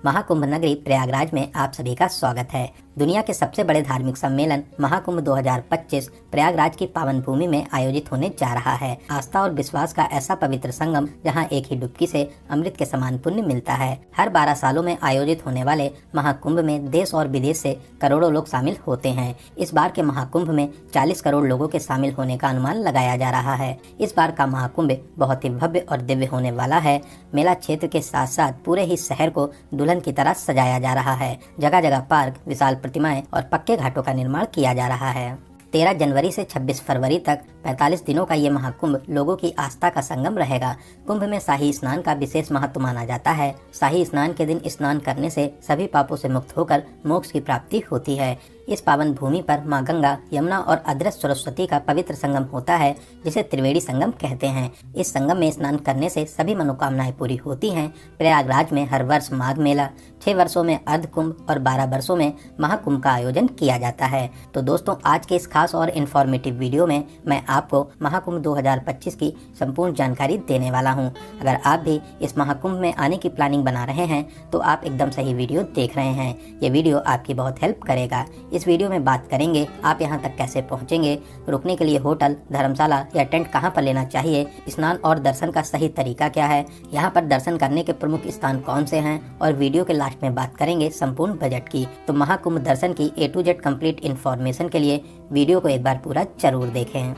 महाकुंभ नगरी प्रयागराज में आप सभी का स्वागत है। दुनिया के सबसे बड़े धार्मिक सम्मेलन महाकुंभ 2025 प्रयागराज की पावन भूमि में आयोजित होने जा रहा है। आस्था और विश्वास का ऐसा पवित्र संगम जहां एक ही डुबकी से अमृत के समान पुण्य मिलता है। हर 12 सालों में आयोजित होने वाले महाकुंभ में देश और विदेश से करोड़ों लोग शामिल होते हैं। इस बार के महाकुंभ में 40 करोड़ लोगों के शामिल होने का अनुमान लगाया जा रहा है। इस बार का महाकुंभ बहुत ही भव्य और दिव्य होने वाला है। मेला क्षेत्र के साथ साथ पूरे ही शहर को दुल्हन की तरह सजाया जा रहा है। जगह जगह पार्क, विशाल प्रतिमाएं और पक्के घाटों का निर्माण किया जा रहा है। 13 जनवरी से 26 फरवरी तक 45 दिनों का ये महाकुंभ लोगों की आस्था का संगम रहेगा। कुंभ में शाही स्नान का विशेष महत्व माना जाता है। शाही स्नान के दिन स्नान करने से सभी पापों से मुक्त होकर मोक्ष की प्राप्ति होती है। इस पावन भूमि पर मां गंगा, यमुना और अदृश्य सरस्वती का पवित्र संगम होता है, जिसे त्रिवेणी संगम कहते हैं। इस संगम में स्नान करने से सभी मनोकामनाएं पूरी होती हैं। प्रयागराज में हर वर्ष माघ मेला, 6 वर्षों में अर्ध कुंभ और 12 वर्षों में महाकुंभ का आयोजन किया जाता है। तो दोस्तों, आज के इस खास और इन्फॉर्मेटिव वीडियो में मैं आपको महाकुंभ 2025 की संपूर्ण जानकारी देने वाला हूं। अगर आप भी इस महाकुंभ में आने की प्लानिंग बना रहे हैं तो आप एकदम सही वीडियो देख रहे हैं। ये वीडियो आपकी बहुत हेल्प करेगा। इस वीडियो में बात करेंगे आप यहाँ तक कैसे पहुँचेंगे, रुकने के लिए होटल, धर्मशाला या टेंट कहाँ पर लेना चाहिए, स्नान और दर्शन का सही तरीका क्या है, यहाँ पर दर्शन करने के प्रमुख स्थान कौन से हैं, और वीडियो के लास्ट में बात करेंगे संपूर्ण बजट की। तो महाकुंभ दर्शन की A to Z complete information के लिए वीडियो को एक बार पूरा जरूर देखें।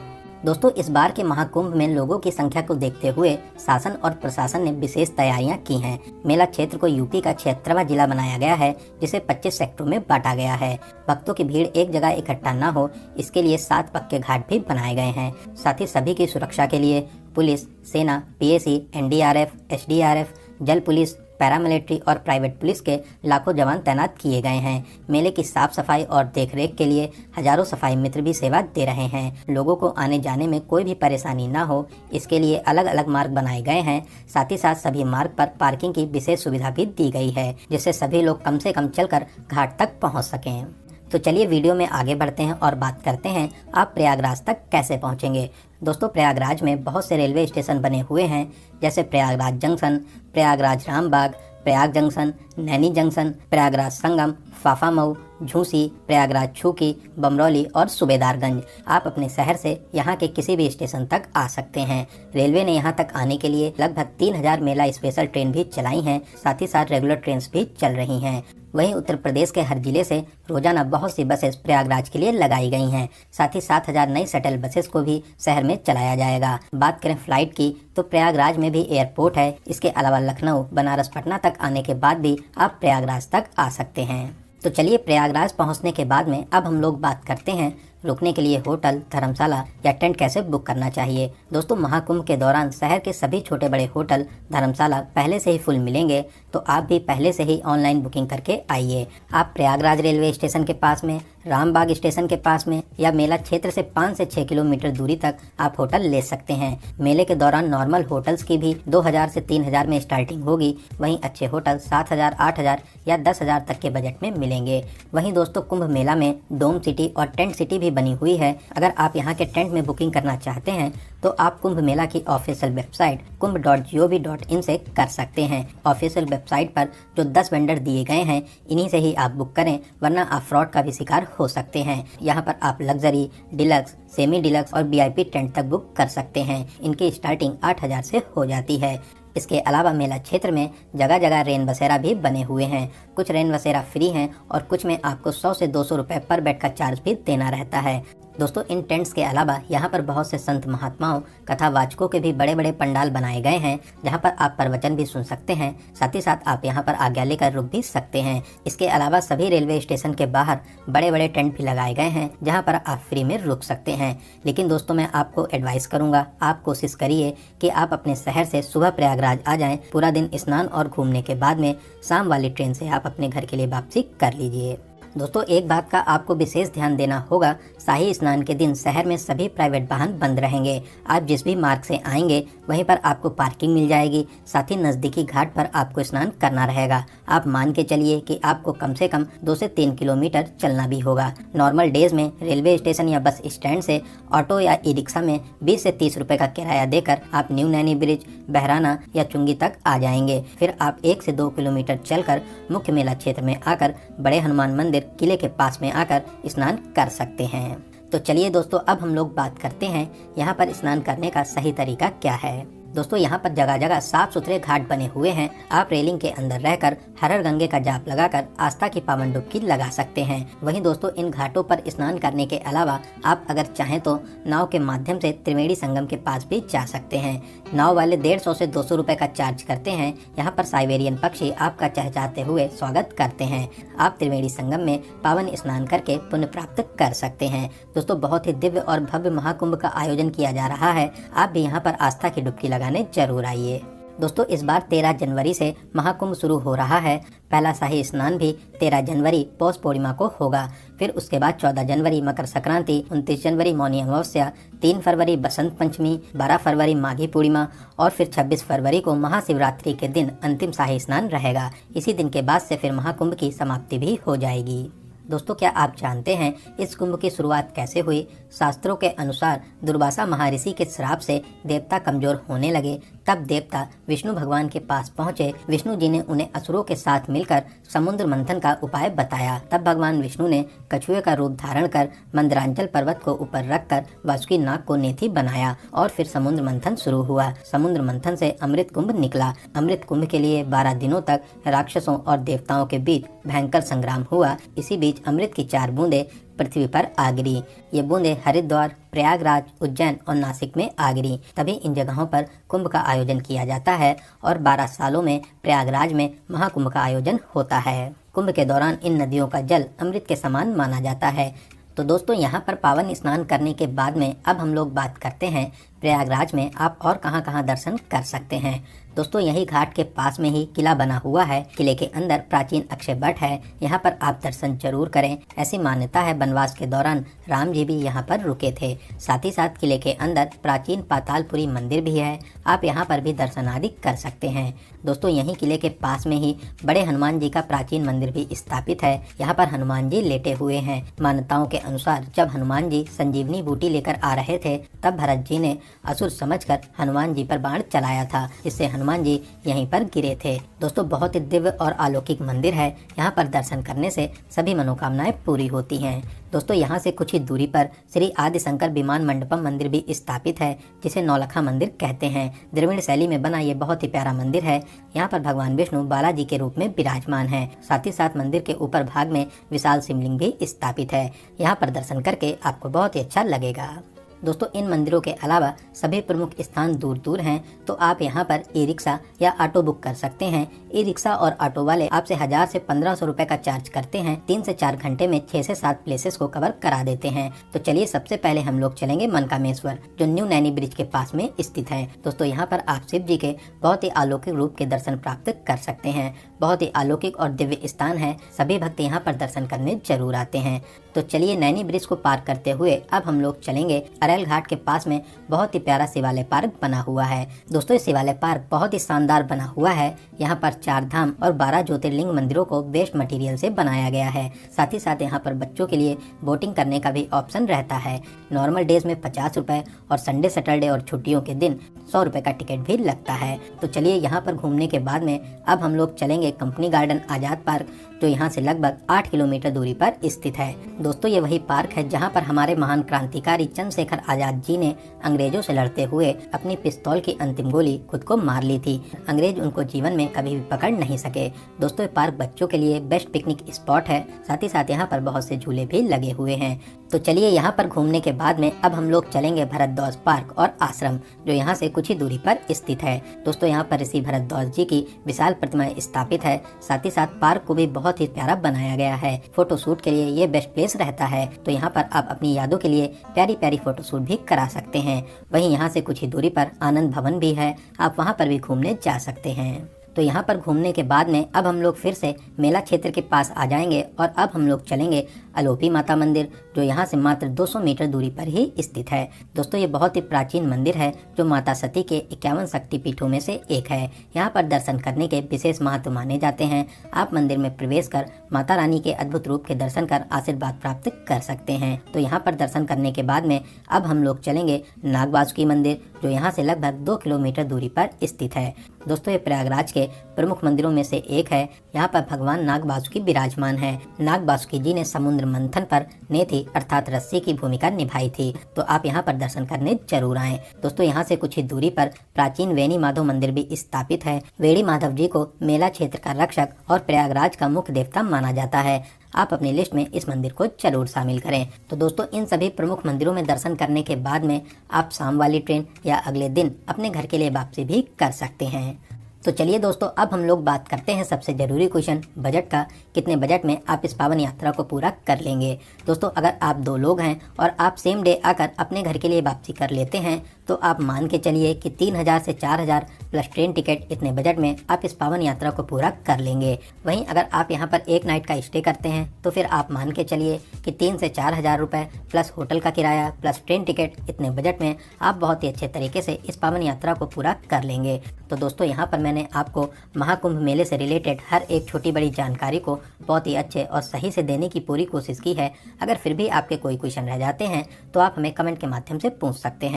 दोस्तों, इस बार के महाकुंभ में लोगों की संख्या को देखते हुए शासन और प्रशासन ने विशेष तैयारियां की हैं। मेला क्षेत्र को यूपी का 76वां जिला बनाया गया है, जिसे 25 सेक्टरों में बांटा गया है। भक्तों की भीड़ एक जगह इकट्ठा न हो, इसके लिए 7 पक्के घाट भी बनाए गए हैं। साथ ही सभी की सुरक्षा के लिए पुलिस, सेना, PAC, NDRF, SDRF, जल पुलिस, पैरामिलिट्री और प्राइवेट पुलिस के लाखों जवान तैनात किए गए हैं। मेले की साफ सफाई और देखरेख के लिए हजारों सफाई मित्र भी सेवा दे रहे हैं। लोगों को आने जाने में कोई भी परेशानी ना हो, इसके लिए अलग अलग मार्ग बनाए गए हैं। साथ ही साथ सभी मार्ग पर पार्किंग की विशेष सुविधा भी दी गई है, जिससे सभी लोग कम से कम चलकर घाट तक पहुँच सकें। तो चलिए वीडियो में आगे बढ़ते हैं और बात करते हैं आप प्रयागराज तक कैसे पहुंचेंगे। दोस्तों, प्रयागराज में बहुत से रेलवे स्टेशन बने हुए हैं, जैसे Prayagraj junction, Prayagraj Rambagh, Prayag junction, Naini junction, Prayagraj Sangam, Phaphamau, Jhusi, Prayagraj Chheoki, Bamrauli और सूबेदारगंज। आप अपने शहर से यहाँ के किसी भी स्टेशन तक आ सकते हैं। रेलवे ने यहाँ तक आने के लिए लगभग 3000 मेला स्पेशल ट्रेन भी चलाई हैं। साथ ही साथ रेगुलर ट्रेन भी चल रही हैं। वहीं उत्तर प्रदेश के हर जिले से रोजाना बहुत सी बसेस प्रयागराज के लिए लगाई गई हैं। साथ ही 7000 नई शटल बसेस को भी शहर में चलाया जाएगा। बात करें फ्लाइट की, तो प्रयागराज में भी एयरपोर्ट है। इसके अलावा लखनऊ, बनारस, पटना तक आने के बाद भी आप प्रयागराज तक आ सकते हैं। तो चलिए, प्रयागराज पहुंचने के बाद में अब हम लोग बात करते हैं रुकने के लिए होटल, धर्मशाला या टेंट कैसे बुक करना चाहिए। दोस्तों, महाकुंभ के दौरान शहर के सभी छोटे बड़े होटल, धर्मशाला पहले से ही फुल मिलेंगे, तो आप भी पहले से ही ऑनलाइन बुकिंग करके आइए। आप प्रयागराज रेलवे स्टेशन के पास में, रामबाग स्टेशन के पास में या मेला क्षेत्र से 5 से 6 किलोमीटर दूरी तक आप होटल ले सकते हैं। मेले के दौरान नॉर्मल होटल्स की भी 2000 से 3000 में स्टार्टिंग होगी। वहीं अच्छे होटल 7000, 8000 या 10000 तक के बजट में मिलेंगे। वहीं दोस्तों, कुंभ मेला में डोम सिटी और टेंट सिटी भी बनी हुई है। अगर आप यहाँ के टेंट में बुकिंग करना चाहते हैं तो आप कुंभ मेला की ऑफिशियल वेबसाइट kumbh.gov.in से कर सकते हैं। ऑफिशियल वेबसाइट पर जो 10 वेंडर दिए गए हैं, इन्हीं से ही आप बुक करें, वरना आप फ्रॉड का भी शिकार हो सकते हैं। यहाँ पर आप लग्जरी, डिलक्स, सेमी डिलक्स और VIP टेंट तक बुक कर सकते हैं। इनकी स्टार्टिंग 8000 से हो जाती है। इसके अलावा मेला क्षेत्र में जगह जगह रेन बसेरा भी बने हुए हैं। कुछ रेन बसेरा फ्री हैं और कुछ में आपको 100 से 200 रुपए पर बेड का चार्ज भी देना रहता है। दोस्तों, इन टेंट्स के अलावा यहाँ पर बहुत से संत महात्माओं, कथावाचकों के भी बड़े बड़े पंडाल बनाए गए हैं, जहाँ पर आप प्रवचन भी सुन सकते हैं। साथ ही साथ आप यहाँ पर आज्ञा लेकर रुक भी सकते हैं। इसके अलावा सभी रेलवे स्टेशन के बाहर बड़े बड़े टेंट भी लगाए गए हैं, जहाँ पर आप फ्री में रुक सकते हैं। लेकिन दोस्तों, मैं आपको एडवाइस करूँगा, आप कोशिश करिए कि आप अपने शहर से सुबह प्रयागराज आ जाएं। पूरा दिन स्नान और घूमने के बाद में शाम वाली ट्रेन से आप अपने घर के लिए वापसी कर लीजिए। दोस्तों एक बात का आपको विशेष ध्यान देना होगा, शाही स्नान के दिन शहर में सभी प्राइवेट वाहन बंद रहेंगे। आप जिस भी मार्ग से आएंगे वहीं पर आपको पार्किंग मिल जाएगी। साथ ही नज़दीकी घाट पर आपको स्नान करना रहेगा। आप मान के चलिए कि आपको कम से कम 2 से 3 किलोमीटर चलना भी होगा। नॉर्मल डेज में रेलवे स्टेशन या बस स्टैंड से ऑटो या ई रिक्शा में 20 से 30 रुपए का किराया देकर आप न्यू नैनी ब्रिज, बहराना या चुंगी तक आ जाएंगे। फिर आप 1 से 2 किलोमीटर चलकर मुख्य मेला क्षेत्र में आकर बड़े हनुमान मंदिर किले के पास में आकर स्नान कर सकते हैं। तो चलिए दोस्तों, अब हम लोग बात करते हैं यहाँ पर स्नान करने का सही तरीका क्या है। दोस्तों यहाँ पर जगह जगह साफ सुथरे घाट बने हुए हैं। आप रेलिंग के अंदर रहकर हर हर गंगे का जाप लगाकर आस्था की पावन डुबकी लगा सकते हैं। वहीं दोस्तों इन घाटों पर स्नान करने के अलावा आप अगर चाहें तो नाव के माध्यम से त्रिवेणी संगम के पास भी जा सकते हैं। नाव वाले 150 से 200 रुपए का चार्ज करते हैं। यहाँ पर साइबेरियन पक्षी आपका चहचहाते हुए स्वागत करते हैं। आप त्रिवेणी संगम में पावन स्नान करके पुण्य प्राप्त कर सकते हैं। दोस्तों बहुत ही दिव्य और भव्य महाकुंभ का आयोजन किया जा रहा है। आप भी यहाँ पर आस्था की डुबकी लगाने जरूर आइए। दोस्तों इस बार 13 जनवरी से महाकुंभ शुरू हो रहा है। पहला शाही स्नान भी 13 जनवरी पौष पूर्णिमा को होगा। फिर उसके बाद 14 जनवरी मकर संक्रांति, 29 जनवरी मौनी अमावस्या, 3 फरवरी बसंत पंचमी, 12 फरवरी माघी पूर्णिमा और फिर 26 फरवरी को महाशिवरात्रि के दिन अंतिम शाही स्नान रहेगा। इसी दिन के बाद से फिर महाकुंभ की समाप्ति भी हो जाएगी। दोस्तों क्या आप जानते हैं इस कुंभ की शुरुआत कैसे हुई? शास्त्रों के अनुसार दुर्वासा महर्षि के श्राप से देवता कमजोर होने लगे। तब देवता विष्णु भगवान के पास पहुंचे। विष्णु जी ने उन्हें असुरों के साथ मिलकर समुद्र मंथन का उपाय बताया। तब भगवान विष्णु ने कछुए का रूप धारण कर मंदरांचल पर्वत को ऊपर रखकर वासुकी नाग को नेति बनाया और फिर समुद्र मंथन शुरू हुआ। समुद्र मंथन से अमृत कुंभ निकला। अमृत कुंभ के लिए 12 दिनों तक राक्षसों और देवताओं के बीच भयंकर संग्राम हुआ। इसी बीच अमृत की 4 बूंदें पृथ्वी पर आ गिरी। ये बूंदें हरिद्वार, प्रयागराज, उज्जैन और नासिक में आ गिरी। तभी इन जगहों पर कुंभ का आयोजन किया जाता है और 12 सालों में प्रयागराज में महाकुंभ का आयोजन होता है। कुंभ के दौरान इन नदियों का जल अमृत के समान माना जाता है। तो दोस्तों यहाँ पर पावन स्नान करने के बाद में अब हम लोग बात करते हैं प्रयागराज में आप और कहाँ दर्शन कर सकते हैं। दोस्तों यही घाट के पास में ही किला बना हुआ है। किले के अंदर प्राचीन अक्षय वट है। यहाँ पर आप दर्शन जरूर करें। ऐसी मान्यता है वनवास के दौरान राम जी भी यहाँ पर रुके थे। साथ ही साथ किले के अंदर प्राचीन पातालपुरी मंदिर भी है। आप यहाँ पर भी दर्शन आदि कर सकते हैं। दोस्तों यही किले के पास में ही बड़े हनुमान जी का प्राचीन मंदिर भी स्थापित है। यहाँ पर हनुमान जी लेटे हुए हैं। मान्यताओं के अनुसार जब हनुमान जी संजीवनी बूटी लेकर आ रहे थे तब भरत जी ने असुर समझकर हनुमान जी पर बाण चलाया था। इससे हनुमान जी यहीं पर गिरे थे। दोस्तों बहुत ही दिव्य और अलौकिक मंदिर है। यहाँ पर दर्शन करने से सभी मनोकामनाएं पूरी होती हैं। दोस्तों यहाँ से कुछ ही दूरी पर श्री आदि शंकर विमान मंडपम मंदिर भी स्थापित है, जिसे नौलखा मंदिर कहते हैं। द्रविड़ शैली में बना ये बहुत ही प्यारा मंदिर है। यहाँ पर भगवान विष्णु बालाजी के रूप में विराजमान है। साथ ही साथ मंदिर के ऊपर भाग में विशाल शिवलिंग भी स्थापित है। यहाँ पर दर्शन करके आपको बहुत ही अच्छा लगेगा। दोस्तों इन मंदिरों के अलावा सभी प्रमुख स्थान दूर दूर हैं, तो आप यहाँ पर ई रिक्शा या ऑटो बुक कर सकते हैं। ई रिक्शा और ऑटो वाले आपसे 1000 से 1500 रुपए का चार्ज करते हैं। 3 से 4 घंटे में 6 से 7 प्लेसेस को कवर करा देते हैं। तो चलिए सबसे पहले हम लोग चलेंगे मनकामेश्वर, जो न्यू नैनी ब्रिज के पास में स्थित है। दोस्तों यहाँ पर आप शिव जी के बहुत ही अलौकिक रूप के दर्शन प्राप्त कर सकते हैं। बहुत ही अलौकिक और दिव्य स्थान है। सभी भक्त यहाँ पर दर्शन करने जरूर आते हैं। तो चलिए नैनी ब्रिज को पार करते हुए अब हम लोग चलेंगे अरैल घाट के पास में बहुत ही प्यारा शिवालय पार्क बना हुआ है। दोस्तों शिवालय पार्क बहुत ही शानदार बना हुआ है। यहाँ पर 4 धाम और 12 ज्योतिर्लिंग मंदिरों को वेस्ट मटेरियल से बनाया गया है। साथ ही साथ यहाँ पर बच्चों के लिए बोटिंग करने का भी ऑप्शन रहता है। नॉर्मल डेज में 50 रुपए और संडे, सैटरडे और छुट्टियों के दिन 100 रुपए का टिकट भी लगता है। तो चलिए यहाँ पर घूमने के बाद में अब हम लोग चलेंगे कंपनी गार्डन आजाद पार्क, जो यहाँ से लगभग 8 किलोमीटर दूरी पर स्थित है। दोस्तों ये वही पार्क है जहाँ पर हमारे महान क्रांतिकारी चंद्रशेखर आजाद जी ने अंग्रेजों से लड़ते हुए अपनी पिस्तौल की अंतिम गोली खुद को मार ली थी। अंग्रेज उनको जीवन में कभी भी पकड़ नहीं सके। दोस्तों ये पार्क बच्चों के लिए बेस्ट पिकनिक स्पॉट है। साथ ही साथ यहाँ पर बहुत से झूले भी लगे हुए हैं। तो चलिए यहाँ पर घूमने के बाद में अब हम लोग चलेंगे भरद्वाज पार्क और आश्रम, जो यहाँ से कुछ ही दूरी पर स्थित है। दोस्तों यहाँ पर ऋषि भरद्वाज जी की विशाल प्रतिमा स्थापित है। साथ ही साथ पार्क को भी बहुत ही प्यारा बनाया गया है। फोटो शूट के लिए ये बेस्ट प्लेस रहता है। तो यहाँ पर आप अपनी यादों के लिए प्यारी प्यारी फोटो शूट भी करा सकते हैं। वहीं यहाँ से कुछ ही दूरी पर आनंद भवन भी है। आप वहाँ पर भी घूमने जा सकते हैं। तो यहाँ पर घूमने के बाद में अब हम लोग फिर से मेला क्षेत्र के पास आ जाएंगे और अब हम लोग चलेंगे अलोपी माता मंदिर, जो यहाँ से मात्र 200 मीटर दूरी पर ही स्थित है। दोस्तों ये बहुत ही प्राचीन मंदिर है जो माता सती के 51 शक्तिपीठों में से एक है। यहाँ पर दर्शन करने के विशेष महत्व माने जाते हैं। आप मंदिर में प्रवेश कर माता रानी के अद्भुत रूप के दर्शन कर आशीर्वाद प्राप्त कर सकते हैं। तो यहाँ पर दर्शन करने के बाद में अब हम लोग चलेंगे नाग वासुकी मंदिर, जो यहाँ से लगभग 2 किलोमीटर दूरी पर स्थित है। दोस्तों ये प्रयागराज के प्रमुख मंदिरों में से एक है। यहाँ पर भगवान नाग वासुकी विराजमान है। नाग वासुकी जी ने समुद्र मंथन पर नेथी अर्थात रस्सी की भूमिका निभाई थी। तो आप यहाँ पर दर्शन करने जरूर आएं। दोस्तों यहाँ से कुछ ही दूरी पर प्राचीन वेणी माधव मंदिर भी स्थापित है। वेणी माधव जी को मेला क्षेत्र का रक्षक और प्रयागराज का मुख्य देवता माना जाता है। आप अपनी लिस्ट में इस मंदिर को जरूर शामिल करें। तो दोस्तों इन सभी प्रमुख मंदिरों में दर्शन करने के बाद में आप शाम वाली ट्रेन या अगले दिन अपने घर के लिए वापसी भी कर सकते हैं। तो चलिए दोस्तों अब हम लोग बात करते हैं सबसे ज़रूरी क्वेश्चन बजट का। कितने बजट में आप इस पावन यात्रा को पूरा कर लेंगे। दोस्तों अगर आप 2 लोग हैं और आप सेम डे आकर अपने घर के लिए वापसी कर लेते हैं तो आप मान के चलिए कि 3000 से 4000 प्लस ट्रेन टिकट, इतने बजट में आप इस पावन यात्रा को पूरा कर लेंगे। वहीं अगर आप यहां पर एक नाइट का स्टे करते हैं तो फिर आप मान के चलिए कि 3 से 4000 रुपये प्लस होटल का किराया प्लस ट्रेन टिकट, इतने बजट में आप बहुत ही अच्छे तरीके से इस पावन यात्रा को पूरा कर लेंगे। तो दोस्तों यहाँ पर मैंने आपको महाकुंभ मेले से रिलेटेड हर एक छोटी बड़ी जानकारी को बहुत ही अच्छे और सही से देने की पूरी कोशिश की है। अगर फिर भी आपके कोई क्वेश्चन रह जाते हैं तो आप हमें कमेंट के माध्यम से पूछ सकते हैं।